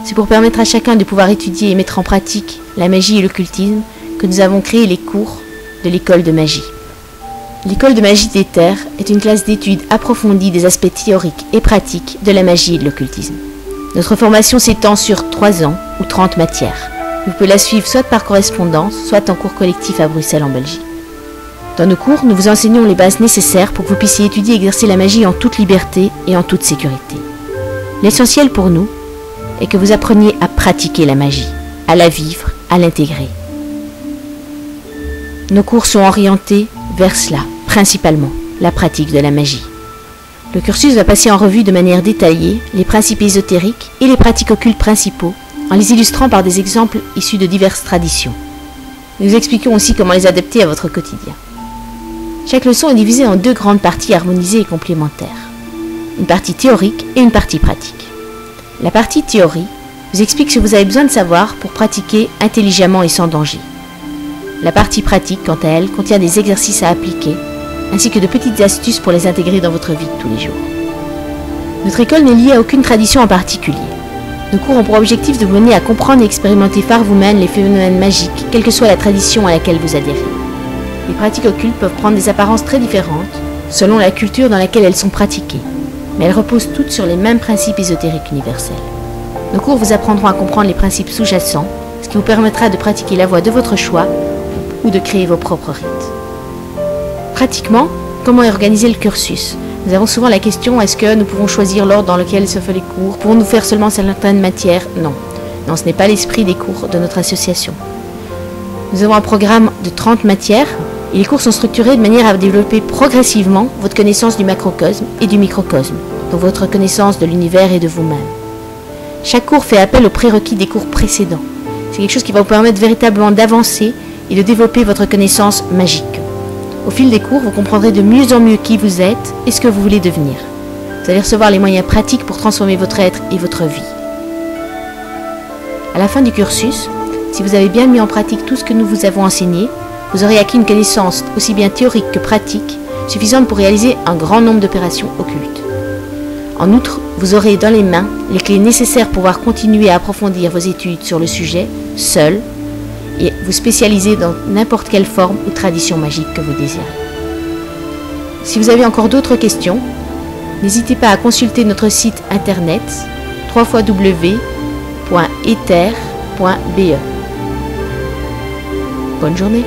C'est pour permettre à chacun de pouvoir étudier et mettre en pratique la magie et l'occultisme que nous avons créé les cours de l'école de magie. L'école de magie d'Éther est une classe d'études approfondie des aspects théoriques et pratiques de la magie et de l'occultisme. Notre formation s'étend sur 3 ans ou 30 matières. Vous pouvez la suivre soit par correspondance, soit en cours collectif à Bruxelles en Belgique. Dans nos cours, nous vous enseignons les bases nécessaires pour que vous puissiez étudier et exercer la magie en toute liberté et en toute sécurité. L'essentiel pour nous est que vous appreniez à pratiquer la magie, à la vivre, à l'intégrer. Nos cours sont orientés vers cela, principalement la pratique de la magie. Le cursus va passer en revue de manière détaillée les principes ésotériques et les pratiques occultes principaux, en les illustrant par des exemples issus de diverses traditions. Nous expliquons aussi comment les adapter à votre quotidien. Chaque leçon est divisée en 2 grandes parties harmonisées et complémentaires. Une partie théorique et une partie pratique. La partie théorie vous explique ce que vous avez besoin de savoir pour pratiquer intelligemment et sans danger. La partie pratique, quant à elle, contient des exercices à appliquer, ainsi que de petites astuces pour les intégrer dans votre vie de tous les jours. Notre école n'est liée à aucune tradition en particulier. Nos cours ont pour objectif de vous mener à comprendre et expérimenter par vous-même les phénomènes magiques, quelle que soit la tradition à laquelle vous adhérez. Les pratiques occultes peuvent prendre des apparences très différentes, selon la culture dans laquelle elles sont pratiquées, mais elles reposent toutes sur les mêmes principes ésotériques universels. Nos cours vous apprendront à comprendre les principes sous-jacents, ce qui vous permettra de pratiquer la voie de votre choix ou de créer vos propres rites. Pratiquement, comment est organisé le cursus? Nous avons souvent la question, est-ce que nous pouvons choisir l'ordre dans lequel se font les cours? Pouvons-nous faire seulement certaines matières? Non. Non, ce n'est pas l'esprit des cours de notre association. Nous avons un programme de 30 matières et les cours sont structurés de manière à développer progressivement votre connaissance du macrocosme et du microcosme, donc votre connaissance de l'univers et de vous-même. Chaque cours fait appel aux prérequis des cours précédents. C'est quelque chose qui va vous permettre véritablement d'avancer et de développer votre connaissance magique. Au fil des cours, vous comprendrez de mieux en mieux qui vous êtes et ce que vous voulez devenir. Vous allez recevoir les moyens pratiques pour transformer votre être et votre vie. À la fin du cursus, si vous avez bien mis en pratique tout ce que nous vous avons enseigné, vous aurez acquis une connaissance aussi bien théorique que pratique, suffisante pour réaliser un grand nombre d'opérations occultes. En outre, vous aurez dans les mains les clés nécessaires pour pouvoir continuer à approfondir vos études sur le sujet, seul, et vous spécialiser dans n'importe quelle forme ou tradition magique que vous désirez. Si vous avez encore d'autres questions, n'hésitez pas à consulter notre site internet www.ether.be. Bonne journée.